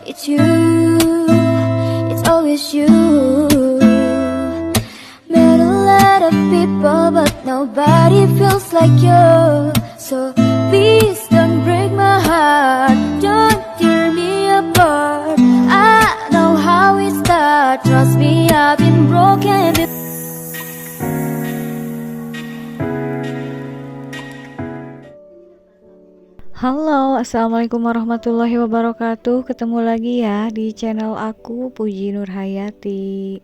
It's you, it's always you. Met a lot of people, but nobody feels like you. So please don't break my heart, don't tear me apart. I know how it starts, trust me, I've been broken before. Halo, assalamualaikum warahmatullahi wabarakatuh. Ketemu lagi ya di channel aku, Puji Nurhayati.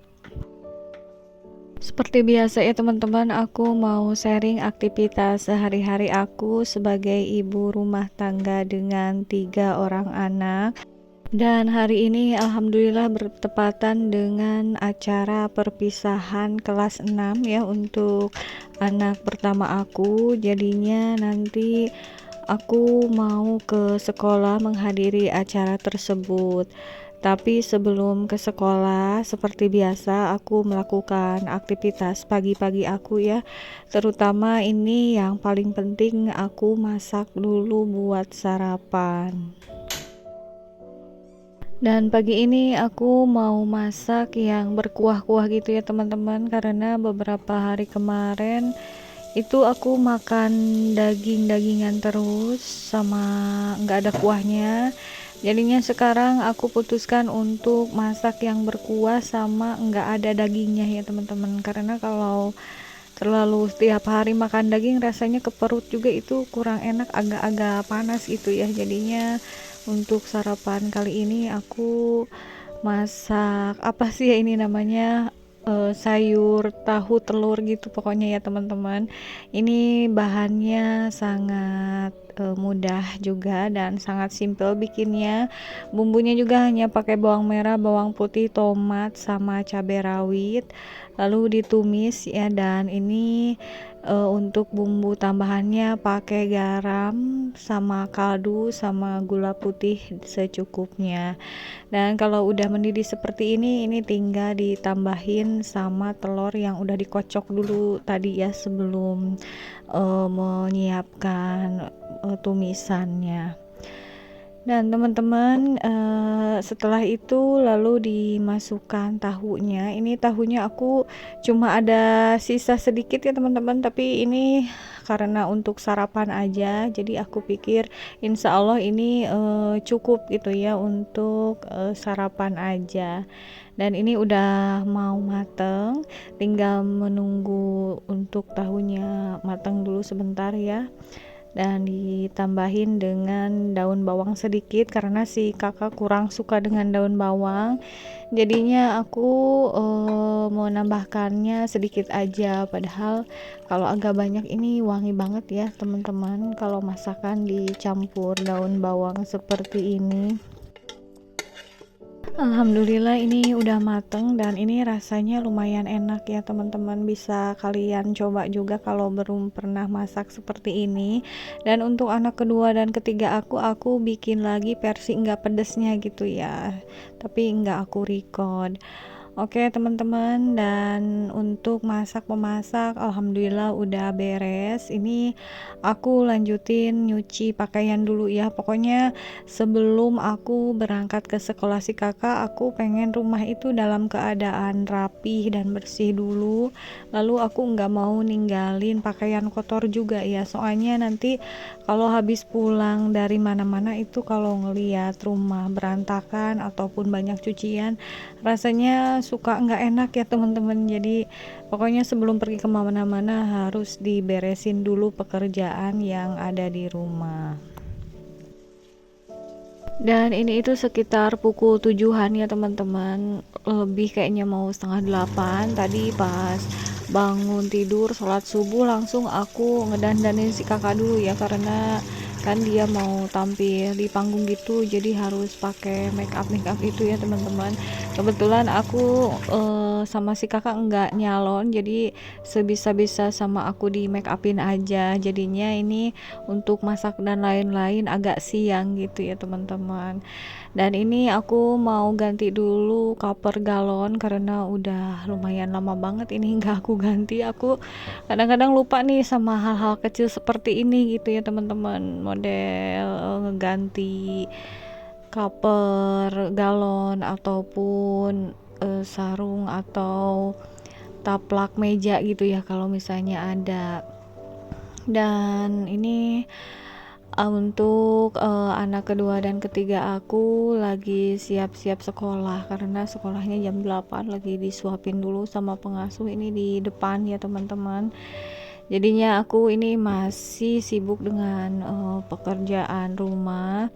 Seperti biasa ya teman-teman, aku mau sharing aktivitas sehari-hari aku sebagai ibu rumah tangga dengan 3 orang anak. Dan hari ini alhamdulillah bertepatan dengan acara perpisahan kelas 6 ya untuk anak pertama aku. Jadinya nanti aku mau ke sekolah menghadiri acara tersebut. Tapi sebelum ke sekolah, seperti biasa aku melakukan aktivitas pagi-pagi aku ya. Terutama ini yang paling penting, aku masak dulu buat sarapan. Dan pagi ini aku mau masak yang berkuah-kuah gitu ya teman-teman, karena beberapa hari kemarin itu aku makan daging-dagingan terus sama nggak ada kuahnya. Jadinya sekarang aku putuskan untuk masak yang berkuah sama nggak ada dagingnya ya teman-teman, karena kalau terlalu setiap hari makan daging rasanya ke perut juga itu kurang enak, agak-agak panas gitu ya. Jadinya untuk sarapan kali ini aku masak apa sih ya ini namanya, sayur tahu telur gitu pokoknya ya teman-teman. Ini bahannya sangat mudah juga dan sangat simple bikinnya. Bumbunya juga hanya pakai bawang merah, bawang putih, tomat sama cabai rawit, lalu ditumis ya. Dan ini untuk bumbu tambahannya pakai garam sama kaldu sama gula putih secukupnya. Dan kalau udah mendidih seperti ini tinggal ditambahin sama telur yang udah dikocok dulu tadi ya sebelum menyiapkan tumisannya. Dan teman-teman, setelah itu lalu dimasukkan tahunya. Ini tahunya aku cuma ada sisa sedikit ya teman-teman, tapi ini karena untuk sarapan aja, jadi aku pikir insya Allah ini cukup gitu ya untuk sarapan aja. Dan ini udah mau mateng, tinggal menunggu untuk tahunya matang dulu sebentar ya. Dan ditambahin dengan daun bawang sedikit karena si kakak kurang suka dengan daun bawang, jadinya aku mau nambahkannya sedikit aja. Padahal kalau agak banyak ini wangi banget ya teman-teman kalau masakan dicampur daun bawang seperti ini. Alhamdulillah ini udah mateng dan ini rasanya lumayan enak ya teman-teman, bisa kalian coba juga kalau belum pernah masak seperti ini. Dan untuk anak kedua dan ketiga aku bikin lagi versi enggak pedesnya gitu ya, tapi enggak aku record. Oke teman-teman, dan untuk memasak alhamdulillah udah beres. Ini aku lanjutin nyuci pakaian dulu ya. Pokoknya sebelum aku berangkat ke sekolah si kakak, aku pengen rumah itu dalam keadaan rapi dan bersih dulu. Lalu aku nggak mau ninggalin pakaian kotor juga ya, soalnya nanti kalau habis pulang dari mana-mana itu kalau ngeliat rumah berantakan ataupun banyak cucian, rasanya suka nggak enak ya teman-teman. Jadi pokoknya sebelum pergi kemana-mana harus diberesin dulu pekerjaan yang ada di rumah. Dan ini itu sekitar pukul 7-an ya teman-teman, lebih kayaknya mau setengah 8. Tadi pas bangun tidur sholat subuh langsung aku ngedandanin si kakak dulu ya, karena kan dia mau tampil di panggung gitu, jadi harus pakai make up itu ya teman-teman. Kebetulan aku sama si kakak enggak nyalon, jadi sebisa-bisa sama aku di make upin aja. Jadinya ini untuk masak dan lain-lain agak siang gitu ya teman-teman. Dan ini aku mau ganti dulu cover galon karena udah lumayan lama banget ini nggak aku ganti. Aku kadang-kadang lupa nih sama hal-hal kecil seperti ini gitu ya teman-teman, model ngeganti koper galon ataupun sarung atau taplak meja gitu ya kalau misalnya ada. Dan ini untuk anak kedua dan ketiga aku lagi siap-siap sekolah karena sekolahnya jam 8, lagi disuapin dulu sama pengasuh ini di depan ya teman-teman. Jadinya aku ini masih sibuk dengan pekerjaan rumah.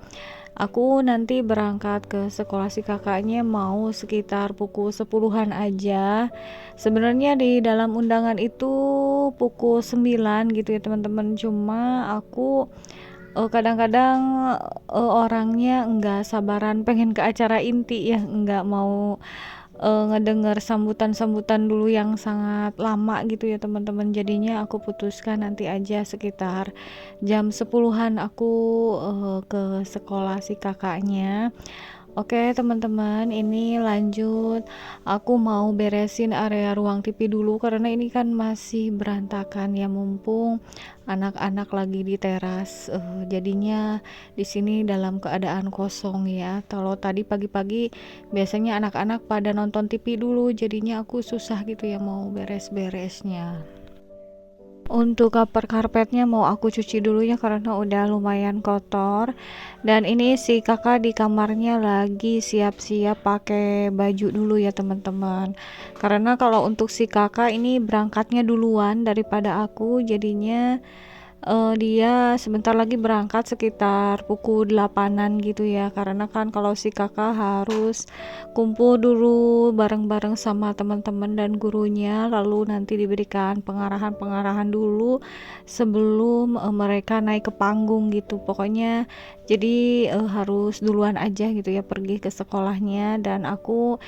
Aku nanti berangkat ke sekolah si kakaknya mau sekitar pukul 10-an aja. Sebenarnya di dalam undangan itu pukul 9 gitu ya teman-teman. Cuma aku kadang-kadang orangnya enggak sabaran pengen ke acara inti ya, enggak mau ngedenger sambutan-sambutan dulu yang sangat lama gitu ya teman-teman. Jadinya aku putuskan nanti aja sekitar jam 10-an aku ke sekolah si kakaknya. Oke teman-teman, ini lanjut aku mau beresin area ruang TV dulu karena ini kan masih berantakan ya, mumpung anak-anak lagi di teras. Jadinya di sini dalam keadaan kosong ya. Kalau tadi pagi-pagi biasanya anak-anak pada nonton TV dulu, jadinya aku susah gitu ya mau beres-beresnya. Untuk cover karpetnya mau aku cuci dulu ya karena udah lumayan kotor. Dan ini si kakak di kamarnya lagi siap-siap pakai baju dulu ya teman-teman. Karena kalau untuk si kakak ini berangkatnya duluan daripada aku, jadinya dia sebentar lagi berangkat sekitar pukul 8-an gitu ya. Karena kan kalau si kakak harus kumpul dulu bareng-bareng sama teman-teman dan gurunya, lalu nanti diberikan pengarahan-pengarahan dulu sebelum mereka naik ke panggung gitu. Pokoknya jadi harus duluan aja gitu ya pergi ke sekolahnya, dan aku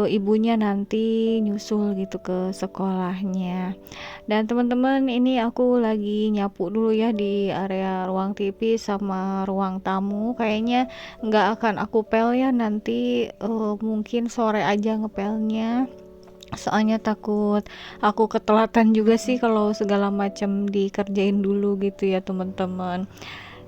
ibunya nanti nyusul gitu ke sekolahnya. Dan teman-teman, ini aku lagi nyapu dulu ya di area ruang TV sama ruang tamu. Kayaknya nggak akan aku pel ya, nanti mungkin sore aja ngepelnya, soalnya takut aku ketelatan juga sih kalau segala macam dikerjain dulu gitu ya teman-teman.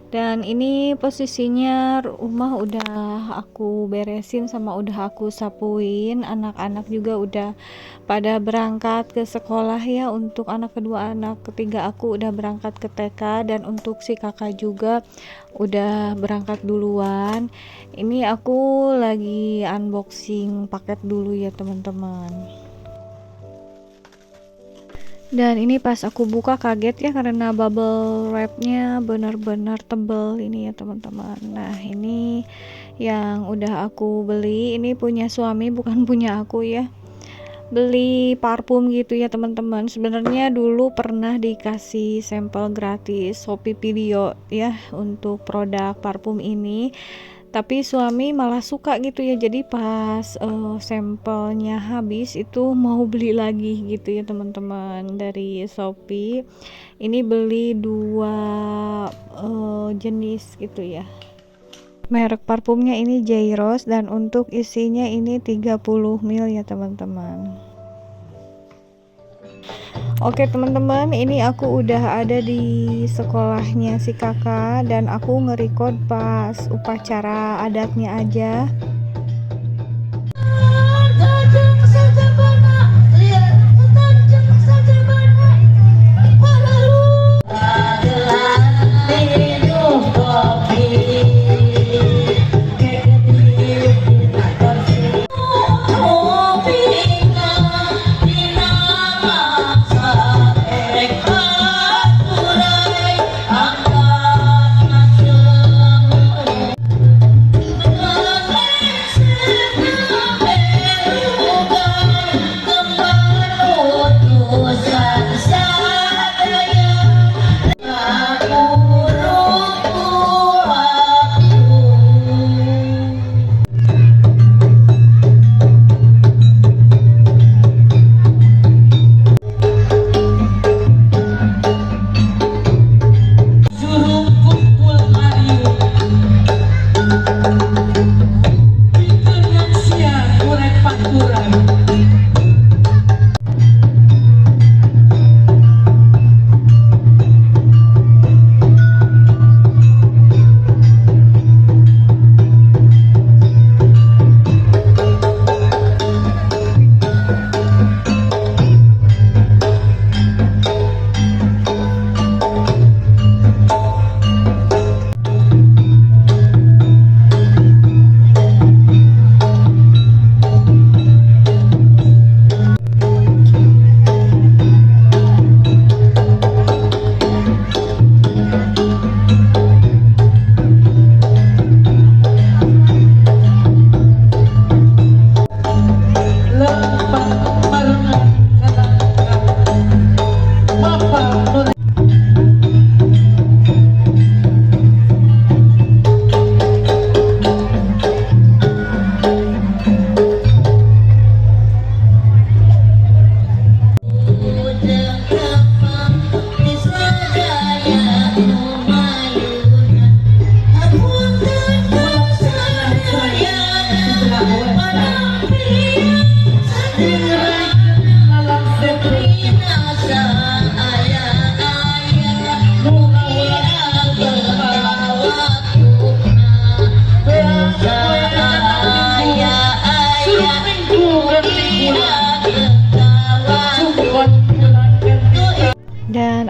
Dan ini posisinya rumah udah aku beresin sama udah aku sapuin, anak-anak juga udah pada berangkat ke sekolah ya. Untuk anak kedua, anak ketiga aku udah berangkat ke TK, dan untuk si kakak juga udah berangkat duluan. Ini aku lagi unboxing paket dulu ya teman-teman. Dan ini pas aku buka kaget ya karena bubble wrapnya benar-benar tebel ini ya teman-teman. Nah ini yang udah aku beli, ini punya suami bukan punya aku ya. Beli parfum gitu ya teman-teman. Sebenarnya dulu pernah dikasih sampel gratis Shopee Video ya untuk produk parfum ini, tapi suami malah suka gitu ya. Jadi pas sampelnya habis itu mau beli lagi gitu ya teman-teman dari Shopee. Ini beli 2 jenis gitu ya. Merek parfumnya ini Jairos, dan untuk isinya ini 30 ml ya teman-teman. Oke teman-teman, ini aku udah ada di sekolahnya si kakak, dan aku nge-record pas upacara adatnya aja.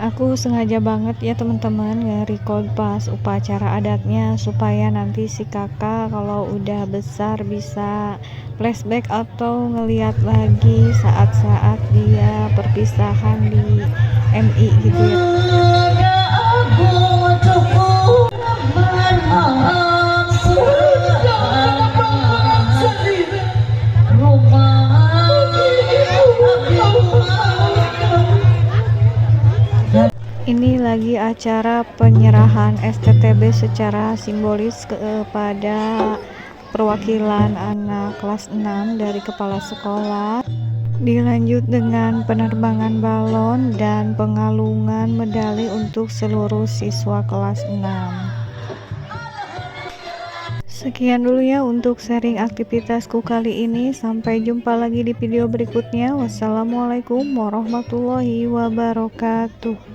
aku sengaja banget ya teman-teman nge-record pas upacara adatnya supaya nanti si kakak kalau udah besar bisa flashback atau ngeliat lagi saat-saat dia perpisahan di MI gitu ya. Ini lagi acara penyerahan STTB secara simbolis kepada perwakilan anak kelas 6 dari kepala sekolah. Dilanjut dengan penerbangan balon dan pengalungan medali untuk seluruh siswa kelas 6. Sekian dulu ya untuk sharing aktivitasku kali ini. Sampai jumpa lagi di video berikutnya. Wassalamualaikum warahmatullahi wabarakatuh.